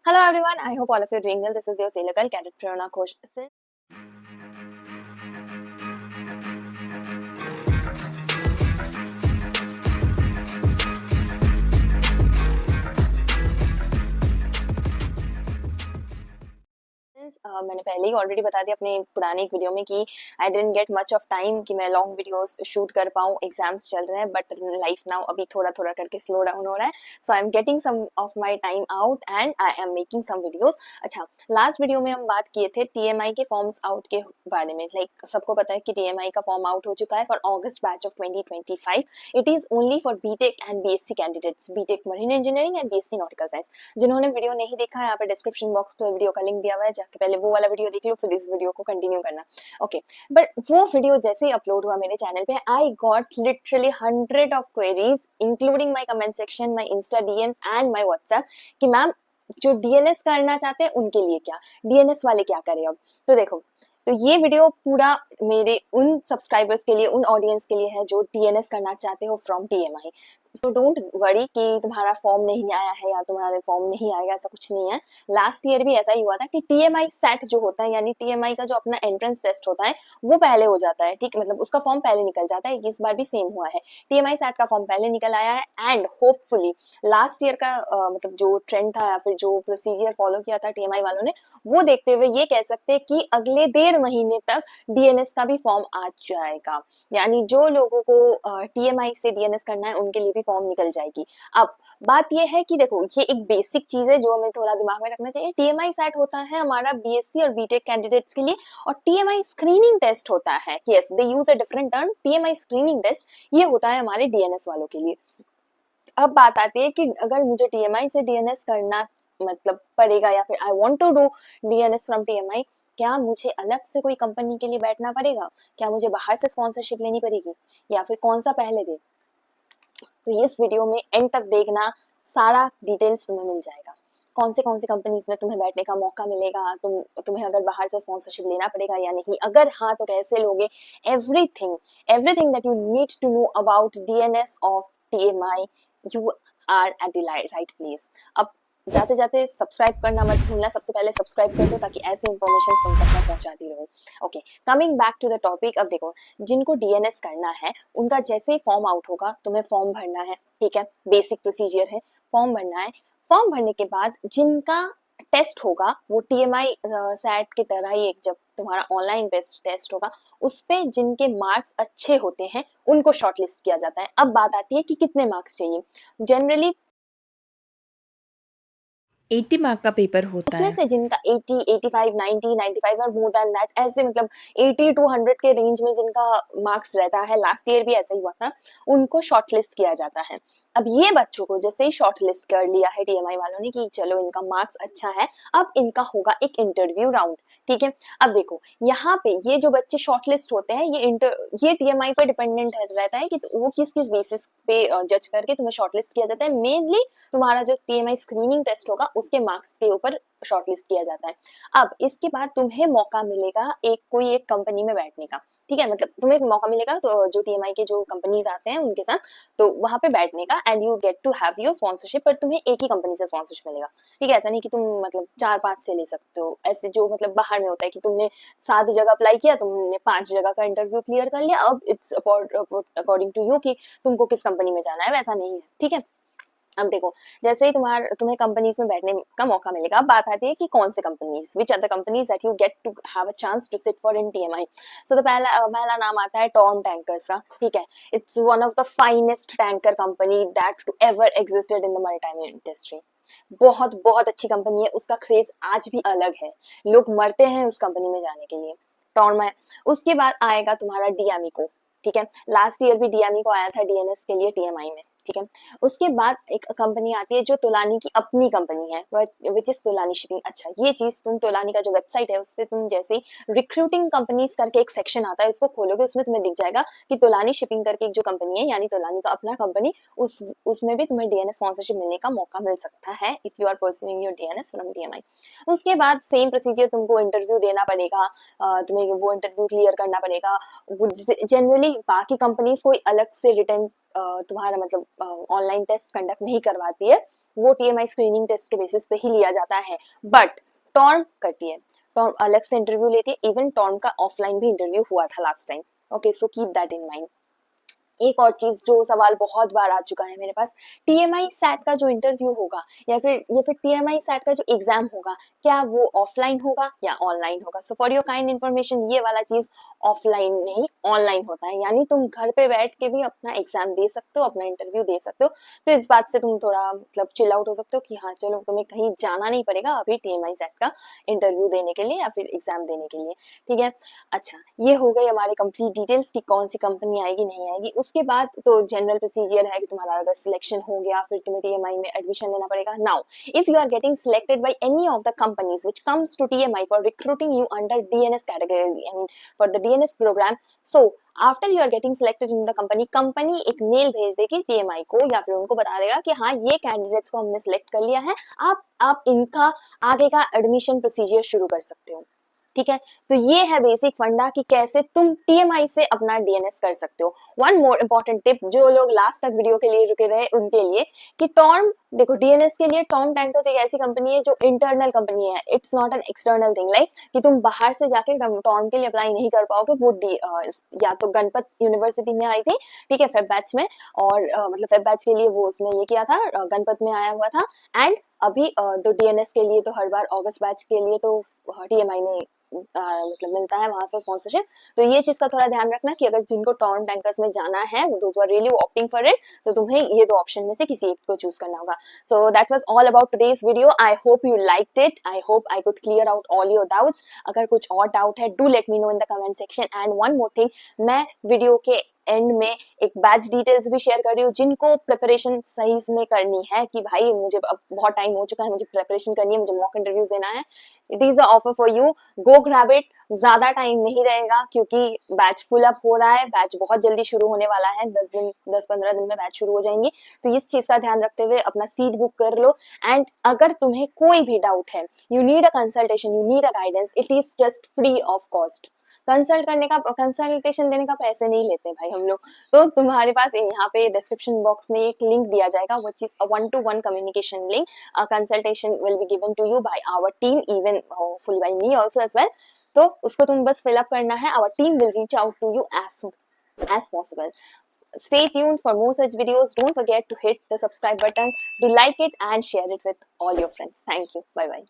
Hello everyone, I hope all of you are doing well. This is your Sailor Girl, Cadet Prerna Ghosh. मैंने पहले ही already बता दिया अपने पुराने एक वीडियो में कि I didn't get much of time कि मैं लॉन्ग वीडियोस शूट कर पाऊँ, एग्जाम्स चल रहे हैं, बट लाइफ नाउ अभी थोड़ा थोड़ा करके स्लो डाउन हो रहा है. So I am getting some of my time out and I am making some videos. अच्छा, लास्ट वीडियो में हम बात किए थे टीएमआई के फॉर्म्स आउट के बारे में. लाइक सबको पता है कि टीएमआई का फॉर्म आउट हो चुका है for August batch of 2025. It is only for BTech and BSc candidates, BTech marine engineering and BSc nautical science. जिन्होंने वीडियो नहीं देखा है, यहाँ पे डिस्क्रिप्शन बॉक्स पे वीडियो का लिंक दिया हुआ है, जाके पहले वो वाला वीडियो देख लो, फिर इस वीडियो को कंटिन्यू करना. ओके, बट वो वीडियो जैसे ही अपलोड हुआ मेरे चैनल पे, I got literally 100 of queries including my comment section, my Insta DMs and my WhatsApp कि मैम जो डीएनएस करना चाहते हैं उनके लिए क्या, डीएनएस वाले क्या करें अब. तो देखो, तो ये वीडियो पूरा मेरे उन सब्सक्राइबर्स के लिए, उन ऑडियंस के लिए है जो डीएनएस करना चाहते हो from TMI. So don't worry कि तुम्हारा फॉर्म नहीं आया है या तुम्हारे फॉर्म नहीं आएगा, ऐसा कुछ नहीं है. लास्ट ईयर भी ऐसा ही हुआ था कि टीएमआई सेट जो होता है, यानी टीएमआई का जो अपना एंट्रेंस टेस्ट होता है वो पहले हो जाता है. ठीक, मतलब उसका फॉर्म पहले निकल जाता है. इस बार भी सेम हुआ है, टीएमआई सेट का फॉर्म पहले निकल आया है एंड होपफुली लास्ट ईयर का मतलब जो ट्रेंड था या फिर जो प्रोसीजर फॉलो किया था टीएमआई वालों ने, वो देखते हुए ये कह सकते हैं कि अगले 1.5 महीने तक डीएनएस का भी फॉर्म आ जाएगा. यानी जो लोगों को टीएमआई से डीएनएस करना है उनके लिए भी फॉर्म निकल जाएगी. अब बात यह है कि देखो, ये एक बेसिक चीज है जो हमें थोड़ा दिमाग में रखना चाहिए. टीएमआई सेट होता है हमारा बीएससी और बीटेक कैंडिडेट्स के लिए, और टीएमआई स्क्रीनिंग टेस्ट होता है. Yes, they use a different term, TMI screening test. ये होता है हमारे डीएनएस वालों के लिए. अब बात आती है कि अगर मुझे टीएमआई से डीएनएस करना मतलब पड़ेगा, या फिर I want to do DNS from TMI, क्या मुझे अलग से कोई कंपनी के लिए बैठना पड़ेगा, क्या मुझे बाहर से स्पॉन्सरशिप लेनी पड़ेगी, या फिर कौन सा पहले दे. तो इस वीडियो में एंड तक देखना, सारा डिटेल्स तुम्हें मिल जाएगा. कौन से कंपनीज में तुम्हें बैठने का मौका मिलेगा, तुम्हें अगर बाहर से स्पॉन्सरशिप लेना पड़ेगा या नहीं, अगर हाँ तो कैसे लोगे. Everything that you need to know about DNS of TMI, you are at the right place. अब जाते जाते सब्सक्राइब करना मत भूलना. सबसे पहले सब्सक्राइब कर दो ताकि ऐसी इंफॉर्मेशन तुम तक मैं पहुंचाती रहूं. Okay, coming back to the topic. अब देखो, जिनको डीएनएस करना है उनका जैसे ही फॉर्म आउट होगा, तुम्हें फॉर्म भरना है. ठीक है, बेसिक प्रोसीजर है, फॉर्म भरना है. फॉर्म भरने के बाद जिनका टेस्ट होगा वो टीएमआई सेट की तरह ही, एक जब तुम्हारा ऑनलाइन बेस्ड टेस्ट होगा, उस पे जिनके मार्क्स अच्छे होते हैं उनको शॉर्टलिस्ट किया जाता है. अब बात आती है कि कितने मार्क्स चाहिए. जनरली 80 मार्क का पेपर होता उसमें है. से जिनका 80, 85, 90, 95 और मोर देन दैट, ऐसे मतलब 80 to 100 के रेंज में जिनका मार्क्स रहता है, लास्ट ईयर भी ऐसा ही हुआ था, उनको शॉर्टलिस्ट किया जाता है. अब ये बच्चों को जैसे ही शॉर्टलिस्ट कर लिया है टीएमआई वालों ने कि चलो इनका मार्क्स अच्छा है, अब इनका होगा एक इंटरव्यू राउंड. ठीक है, अब देखो यहाँ पे ये जो बच्चे शॉर्टलिस्ट होते हैं, ये टीएमआई पे डिपेंडेंट रहता है कि वो किस किस बेसिस पे जज करके तुम्हें शॉर्टलिस्ट किया जाता है. मेनली तुम्हारा जो टीएमआई स्क्रीनिंग टेस्ट होगा उसके मार्क्स के ऊपर शॉर्टलिस्ट किया जाता है. अब इसके बाद तुम्हें मौका मिलेगा कोई एक कंपनी में बैठने का. ठीक है, मतलब तुम्हें एक मौका मिलेगा तो जो टीएमआई के जो कंपनीज आते हैं उनके साथ, तो वहां पे बैठने का, and you get to have your sponsorship. पर तुम्हें एक ही कंपनी से स्पॉन्सरशिप मिलेगा. ठीक है, ऐसा नहीं कि तुम मतलब 4-5 से ले सकते हो. ऐसे जो मतलब बाहर में होता है कि तुमने 7 जगह अप्लाई किया, तुमने 5 जगह का इंटरव्यू क्लियर कर लिया, अब इट्स अकॉर्डिंग टू यू कि तुमको किस कंपनी में जाना है. वैसा नहीं है. ठीक है, अब देखो, जैसे ही तुम्हें कंपनीज में बैठने का मौका मिलेगा, अब बात आती है कि कौन से companies, which are the companies that you get to have a chance to sit for in TMI. So तो पहला नाम आता है टॉर्म टैंकर्स का. ठीक है, it's one of the finest tanker company that to ever existed in the maritime industry. बहुत बहुत अच्छी कंपनी है, उसका क्रेज आज भी अलग है, लोग मरते हैं उस कंपनी में जाने के लिए. टॉर्म है. उसके बाद आएगा तुम्हारा डीएमई. ठीक है, लास्ट ईयर भी डीएमई को आया था डीएनएस के लिए टीएमआई में. ठीक है, उसके बाद एक कंपनी आती है जो तोलानी की अपनी कंपनी है, विच इज तोलानी शिपिंग. अच्छा, ये चीज तुम तोलानी का जो वेबसाइट है उस पर तुम जैसे रिक्रूटिंग कंपनीज करके एक सेक्शन आता है, उसको खोलोगे, उसमें तुम्हें दिख जाएगा कि तोलानी शिपिंग करके एक जो कंपनी है, यानी तोलानी का अपना कंपनी, उसमें भी तुम्हें डीएनएस स्पॉन्सरशिप मिलने का मौका मिल सकता है if you are pursuing your DNS from TMI. उसके बाद सेम प्रोसीजर, तुमको इंटरव्यू देना पड़ेगा, तुम्हें वो इंटरव्यू क्लियर करना पड़ेगा. जनरली बाकी कंपनीज कोई अलग से रिटर्न तुम्हारा मतलब ऑनलाइन टेस्ट कंडक्ट नहीं करवाती है. वो TMI स्क्रीनिंग टेस्ट के बेसिस पे ही लिया जाता है, बट टॉर्म करती है, टॉर्म अलग से इंटरव्यू लेती है, इवन टॉर्म का ऑफलाइन भी इंटरव्यू हुआ था last time. Okay, so keep that in mind. एक और चीज जो सवाल बहुत बार आ चुका है मेरे पास, TMI सैट का जो इंटरव्यू होगा या फिर TMI सैट का जो एग्जाम होगा, क्या वो ऑफलाइन होगा या ऑनलाइन होगा? So for your kind information, ये वाला चीज ऑफलाइन नहीं ऑनलाइन होता है, यानी तुम घर पे बैठ के भी अपना एग्जाम दे सकते हो, अपना इंटरव्यू दे सकते हो। तो इस बात से तुम थोड़ा मतलब चिल आउट हो सकते हो कि हाँ चलो तुम्हें कहीं जाना नहीं पड़ेगा अभी TMI सैट का इंटरव्यू देने के लिए या फिर एग्जाम देने के लिए। ठीक है, अच्छा, ये हो गई हमारी कंप्लीट डिटेल्स कि कौन सी कंपनी आएगी नहीं आएगी। उसके बाद तो जनरल प्रोसीजर है कि तुम्हारा अगर सिलेक्शन हो गया फिर तुम्हें TMI में एडमिशन लेना पड़ेगा। Now if you are getting selected by any of the companies which comes to TMI for recruiting you under DNS category, I mean for the DNS programme, so after you are getting selected in the company एक mail भेज देगी TMI को या फिर उनको बता देगा कि हाँ ये कैंडिडेट्स को हमने सिलेक्ट कर लिया है, आप इनका आगे का एडमिशन प्रोसीजर शुरू कर सकते हो। ठीक है, तो ये है बेसिक फंडा कि कैसे तुम TMI से अपना DNS कर सकते हो। वन मोर इम्पोर्टेंट टिप, जो लोग लास्ट तक वीडियो के लिए रुके रहे उनके लिए, कि टॉर्म, देखो DNS के लिए टॉर्म टैंकर्स एक ऐसी कंपनी है जो इंटरनल कंपनी है, it's not an external thing, like कि तुम बाहर से जाके टॉर्म के लिए अप्लाई नहीं कर पाओगे। वो या तो गणपत यूनिवर्सिटी में आई थी, ठीक है, फेब बैच में, और मतलब फेब बैच के लिए वो उसने ये किया था, गणपत में आया हुआ था। एंड अभी तो DNS के लिए तो हर बार अगस्त बैच के लिए तो TMI में मतलब मिलता है वहां से स्पॉन्सरशिप। तो ये चीज का थोड़ा ध्यान रखना कि अगर जिनको टॉर्म टैंकर्स में जाना है, those are really opting for it, तो तुम्हें ये दो ऑप्शन में से किसी एक को चूज करना होगा। So that was all about today's video. I hope you liked it, I hope I could clear out all your doubts. अगर कुछ और डाउट है, do let me know in the comment section. And one more thing, मैं video के and में एक batch details भी share कर रही हूँ, जिनको प्रिपरेशन सही में करनी है कि भाई मुझे अब बहुत टाइम हो चुका है, मुझे प्रिपरेशन करनी है, मुझे मॉक इंटरव्यूज देना है, it is a offer for you, go grab it. ज्यादा टाइम नहीं रहेगा क्योंकि बैच फुल अप हो रहा है, बैच बहुत जल्दी शुरू होने वाला है, 10-15 दिन में बैच शुरू हो जाएंगी। तो इस चीज का ध्यान रखते हुए अपना सीट बुक कर लो। एंड अगर तुम्हें कोई भी डाउट है, you need a consultation, you need a guidance, it is just free of cost. Consultation देने का पैसे नहीं लेते भाई हम लोग। तो तुम्हारे पास यहाँ पे डिस्क्रिप्शन बॉक्स में एक लिंक दिया जाएगा, which is a 1-to-1 communication link. Consultation will be given to you by our team, even hopefully by me also as well. तो उसको तुम बस फिल अप करना है, our team will reach out to you as possible. Stay tuned for more such videos. Don't forget to hit the subscribe button, to like it and share it with all your friends. Thank you. Bye bye.